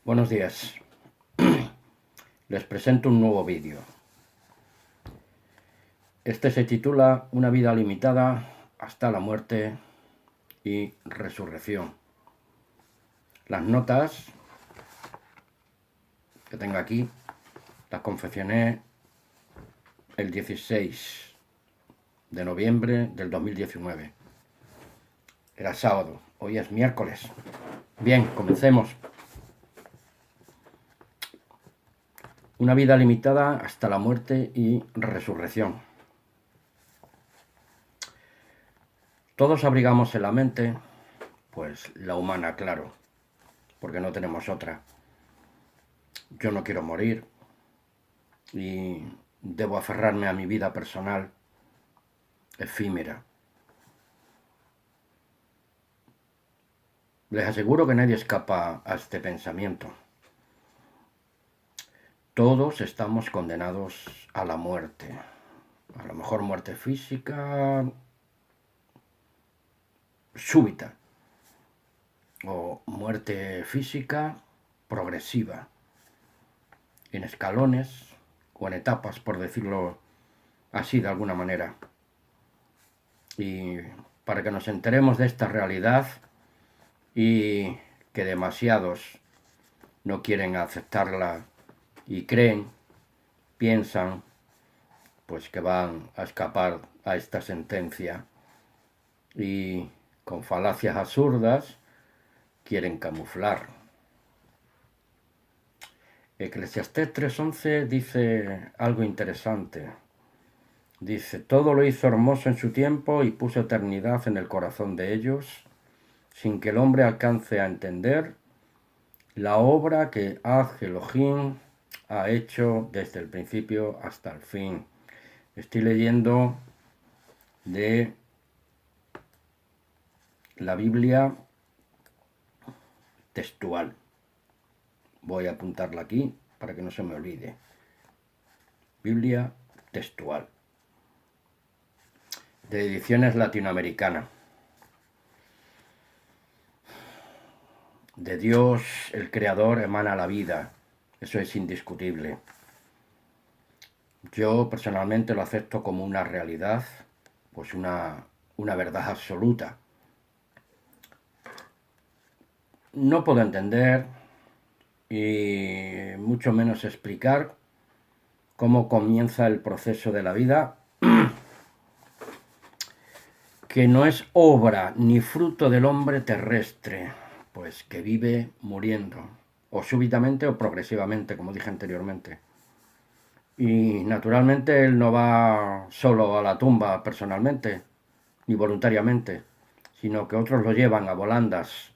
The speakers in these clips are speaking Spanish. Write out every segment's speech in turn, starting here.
Buenos días. Les presento un nuevo vídeo. Este se titula Una vida limitada hasta la muerte y resurrección. Las notas que tengo aquí las confeccioné el 16 de noviembre del 2019. Era sábado, hoy es miércoles. Bien, comencemos. Una vida limitada hasta la muerte y resurrección. Todos abrigamos en la mente, pues la humana, claro, porque no tenemos otra. Yo no quiero morir y debo aferrarme a mi vida personal, efímera. Les aseguro que nadie escapa a este pensamiento. Todos estamos condenados a la muerte. A lo mejor muerte física súbita o muerte física progresiva, en escalones o en etapas, por decirlo así de alguna manera. Y para que nos enteremos de esta realidad y que demasiados no quieren aceptarla y creen, piensan, pues que van a escapar a esta sentencia y con falacias absurdas quieren camuflar. Eclesiastés 3:11 dice algo interesante. Dice, todo lo hizo hermoso en su tiempo y puso eternidad en el corazón de ellos, sin que el hombre alcance a entender la obra que Elohim ha hecho desde el principio hasta el fin. Estoy leyendo de la Biblia textual. Voy a apuntarla aquí para que no se me olvide. Biblia textual. De ediciones latinoamericanas. De Dios, el Creador, emana la vida. Eso es indiscutible. Yo personalmente lo acepto como una realidad, pues una verdad absoluta. No puedo entender y mucho menos explicar cómo comienza el proceso de la vida, que no es obra ni fruto del hombre terrestre, pues que vive muriendo, o súbitamente o progresivamente, como dije anteriormente. Y naturalmente él no va solo a la tumba personalmente, ni voluntariamente, sino que otros lo llevan a volandas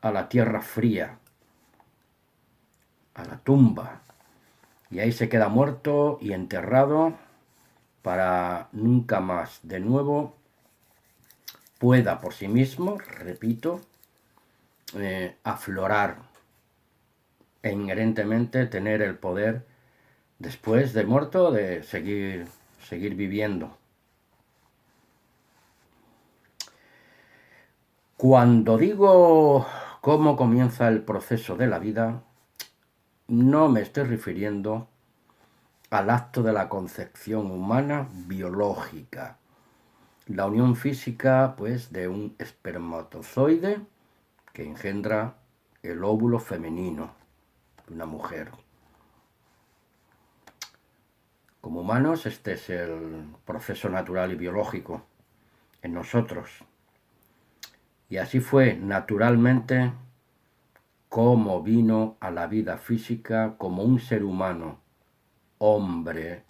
a la tierra fría, a la tumba, y ahí se queda muerto y enterrado para nunca más de nuevo pueda por sí mismo, repito, aflorar e inherentemente tener el poder después de muerto de seguir viviendo. Cuando digo cómo comienza el proceso de la vida, no me estoy refiriendo al acto de la concepción humana biológica, la unión física, pues, de un espermatozoide que engendra el óvulo femenino de una mujer. Como humanos, este es el proceso natural y biológico en nosotros. Y así fue naturalmente como vino a la vida física como un ser humano, hombre,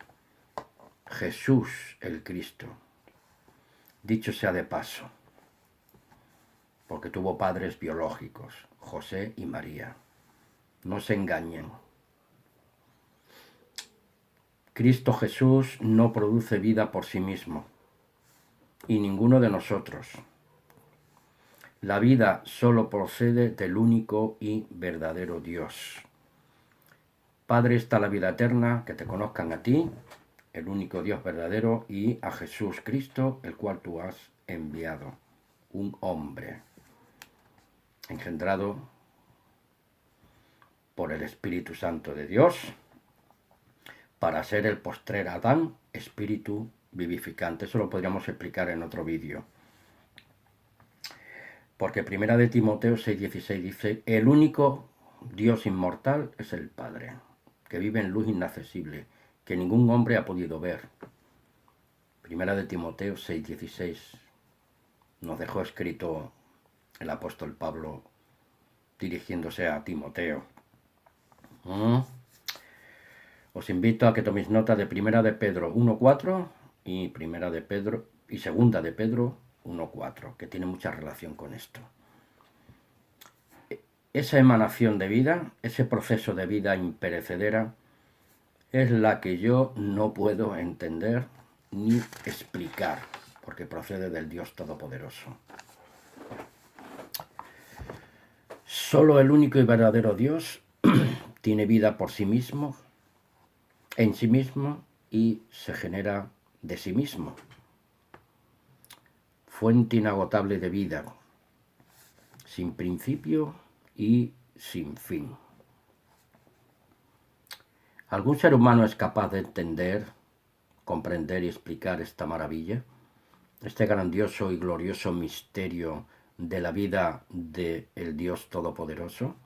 Jesús el Cristo. Dicho sea de paso, porque tuvo padres biológicos, José y María. No se engañen. Cristo Jesús no produce vida por sí mismo, y ninguno de nosotros. La vida solo procede del único y verdadero Dios. Padre, está la vida eterna, que te conozcan a ti, el único Dios verdadero, y a Jesús Cristo, el cual tú has enviado, un hombre engendrado por el Espíritu Santo de Dios para ser el postrer Adán, espíritu vivificante. Eso lo podríamos explicar en otro vídeo. Porque primera de Timoteo 6:16 dice, el único Dios inmortal es el Padre, que vive en luz inaccesible, que ningún hombre ha podido ver. Primera de Timoteo 6:16 nos dejó escrito el apóstol Pablo dirigiéndose a Timoteo. Os invito a que toméis nota de Primera de Pedro 1:4 y Primera de Pedro y Segunda de Pedro 1:4, que tiene mucha relación con esto. Esa emanación de vida, ese proceso de vida imperecedera, es la que yo no puedo entender ni explicar, porque procede del Dios Todopoderoso. Solo el único y verdadero Dios tiene vida por sí mismo, en sí mismo, y se genera de sí mismo. Fuente inagotable de vida, sin principio y sin fin. ¿Algún ser humano es capaz de entender, comprender y explicar esta maravilla? Este grandioso y glorioso misterio de la vida del Dios Todopoderoso,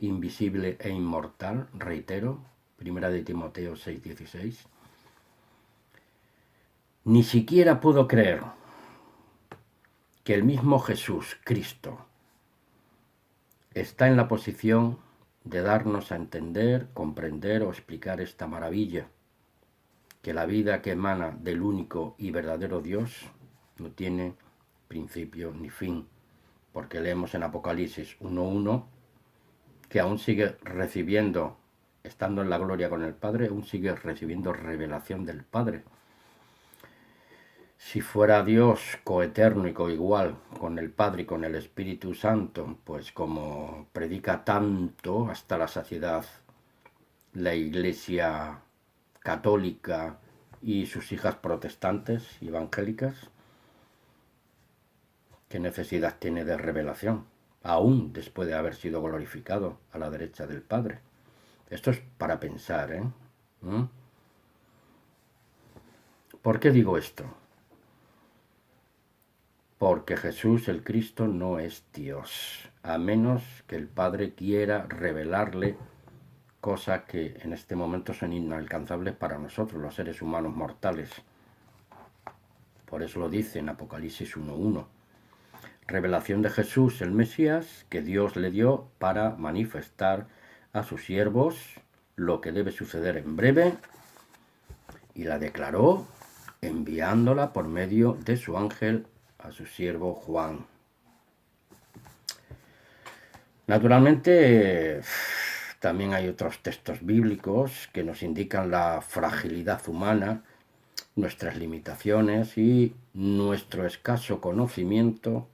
invisible e inmortal, reitero, Primera de Timoteo 6:16. Ni siquiera puedo creer que el mismo Jesús, Cristo, está en la posición de darnos a entender, comprender o explicar esta maravilla, que la vida que emana del único y verdadero Dios no tiene principio ni fin, porque leemos en Apocalipsis 1:1 que aún sigue recibiendo, estando en la gloria con el Padre, aún sigue recibiendo revelación del Padre. Si fuera Dios coeterno y coigual con el Padre y con el Espíritu Santo, pues como predica tanto hasta la saciedad la Iglesia católica y sus hijas protestantes y evangélicas, ¿qué necesidad tiene de revelación? Aún después de haber sido glorificado a la derecha del Padre. Esto es para pensar, ¿eh? ¿Por qué digo esto? Porque Jesús el Cristo no es Dios, a menos que el Padre quiera revelarle cosas que en este momento son inalcanzables para nosotros, los seres humanos mortales. Por eso lo dice en Apocalipsis 1:1. Revelación de Jesús el Mesías que Dios le dio para manifestar a sus siervos lo que debe suceder en breve, y la declaró enviándola por medio de su ángel a su siervo Juan. Naturalmente, también hay otros textos bíblicos que nos indican la fragilidad humana, nuestras limitaciones y nuestro escaso conocimiento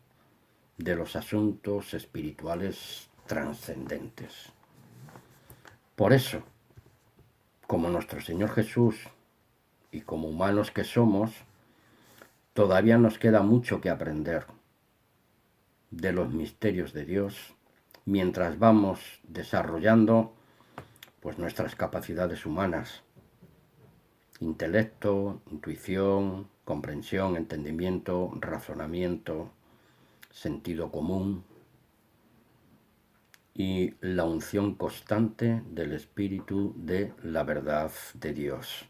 de los asuntos espirituales trascendentes. Por eso, como nuestro Señor Jesús y como humanos que somos, todavía nos queda mucho que aprender de los misterios de Dios mientras vamos desarrollando pues nuestras capacidades humanas, intelecto, intuición, comprensión, entendimiento, razonamiento, sentido común y la unción constante del Espíritu de la verdad de Dios.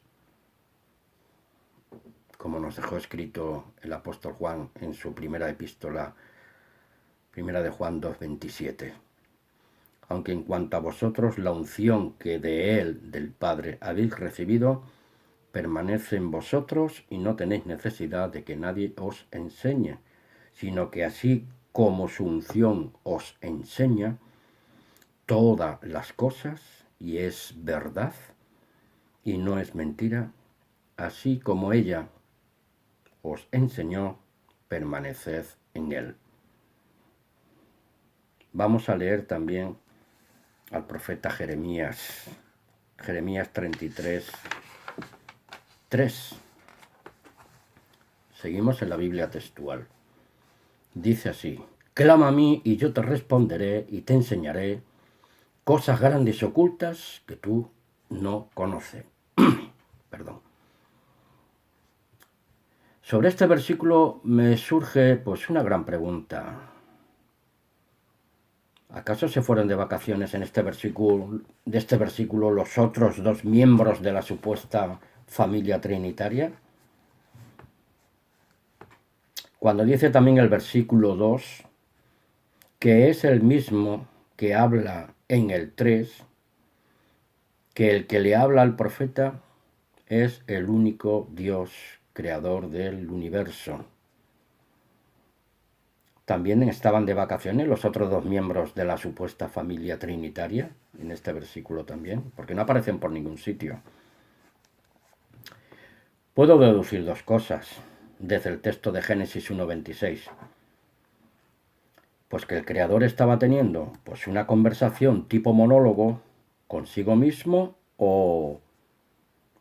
Como nos dejó escrito el apóstol Juan en su primera epístola, primera de Juan 2:27. Aunque en cuanto a vosotros la unción que de él, del Padre, habéis recibido, permanece en vosotros y no tenéis necesidad de que nadie os enseñe, sino que así como su unción os enseña todas las cosas, y es verdad, y no es mentira, así como ella os enseñó, permaneced en él. Vamos a leer también al profeta Jeremías, Jeremías 33:3. Seguimos en la Biblia textual. Dice así: clama a mí y yo te responderé y te enseñaré cosas grandes y ocultas que tú no conoces. Perdón. Sobre este versículo me surge pues una gran pregunta. ¿Acaso se fueron de vacaciones de este versículo los otros dos miembros de la supuesta familia trinitaria? Cuando dice también el versículo 2, que es el mismo que habla en el 3, que el que le habla al profeta es el único Dios creador del universo. También estaban de vacaciones los otros dos miembros de la supuesta familia trinitaria, en este versículo también, porque no aparecen por ningún sitio. Puedo deducir dos cosas desde el texto de Génesis 1:26. Pues que el Creador estaba teniendo pues una conversación tipo monólogo consigo mismo, o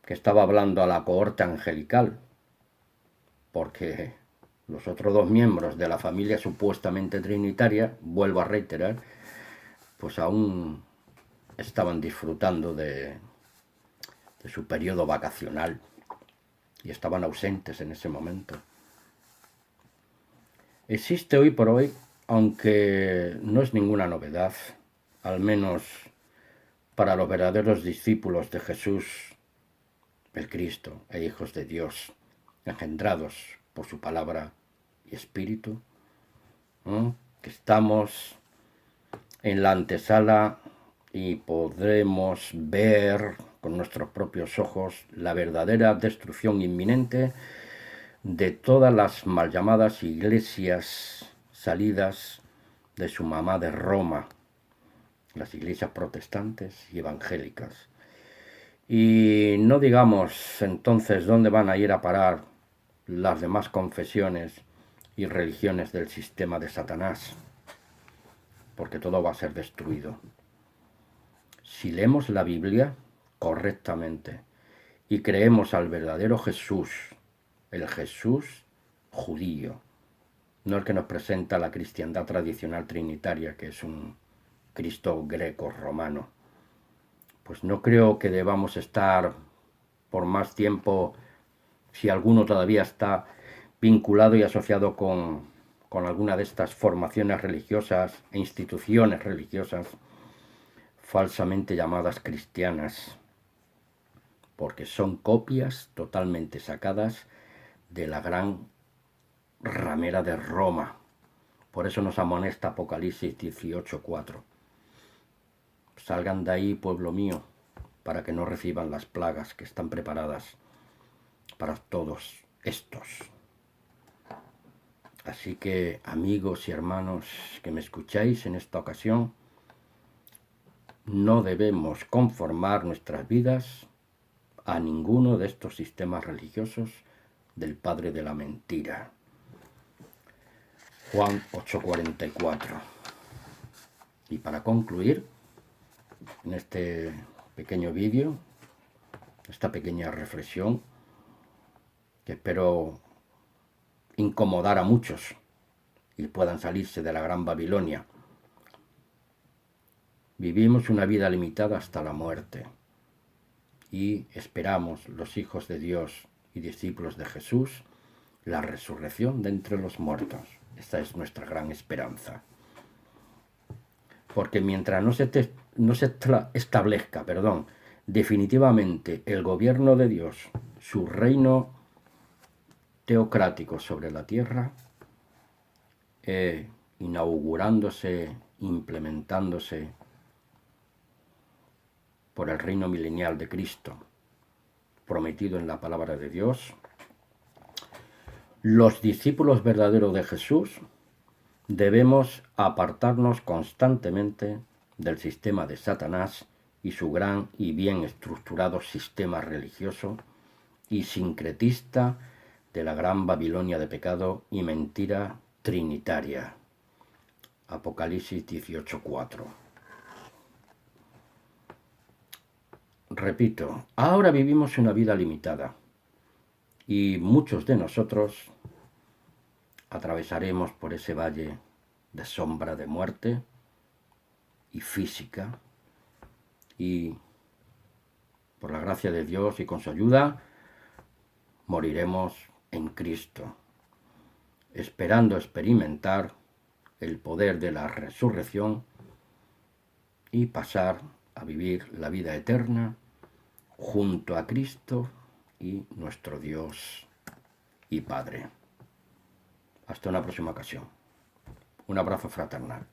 que estaba hablando a la cohorte angelical, porque los otros dos miembros de la familia supuestamente trinitaria, vuelvo a reiterar, pues aún estaban disfrutando de su periodo vacacional y estaban ausentes en ese momento. Existe hoy por hoy, aunque no es ninguna novedad, al menos para los verdaderos discípulos de Jesús, el Cristo e hijos de Dios, engendrados por su palabra y espíritu, ¿no? Que estamos en la antesala y podremos ver con nuestros propios ojos la verdadera destrucción inminente de todas las mal llamadas iglesias salidas de su mamá de Roma, las iglesias protestantes y evangélicas. Y no digamos entonces dónde van a ir a parar las demás confesiones y religiones del sistema de Satanás, porque todo va a ser destruido. Si leemos la Biblia correctamente y creemos al verdadero Jesús, el Jesús judío, no el que nos presenta la cristiandad tradicional trinitaria, que es un Cristo greco-romano, pues no creo que debamos estar por más tiempo, si alguno todavía está vinculado y asociado con alguna de estas formaciones religiosas e instituciones religiosas falsamente llamadas cristianas, porque son copias totalmente sacadas de la gran ramera de Roma. Por eso nos amonesta Apocalipsis 18:4. Salgan de ahí, pueblo mío, para que no reciban las plagas que están preparadas para todos estos. Así que, amigos y hermanos que me escucháis en esta ocasión, no debemos conformar nuestras vidas a ninguno de estos sistemas religiosos del padre de la mentira. Juan 8:44. Y para concluir, en este pequeño vídeo, esta pequeña reflexión, que espero incomodar a muchos y puedan salirse de la gran Babilonia. Vivimos una vida limitada hasta la muerte y esperamos, los hijos de Dios y discípulos de Jesús, la resurrección de entre los muertos. Esta es nuestra gran esperanza. Porque mientras no se establezca definitivamente el gobierno de Dios, su reino teocrático sobre la tierra, inaugurándose, implementándose por el reino milenial de Cristo, prometido en la palabra de Dios, los discípulos verdaderos de Jesús debemos apartarnos constantemente del sistema de Satanás y su gran y bien estructurado sistema religioso y sincretista de la gran Babilonia de pecado y mentira trinitaria. Apocalipsis 18:4. Repito, ahora vivimos una vida limitada y muchos de nosotros atravesaremos por ese valle de sombra de muerte y física, y por la gracia de Dios y con su ayuda moriremos en Cristo, esperando experimentar el poder de la resurrección y pasar a vivir la vida eterna junto a Cristo y nuestro Dios y Padre. Hasta una próxima ocasión. Un abrazo fraternal.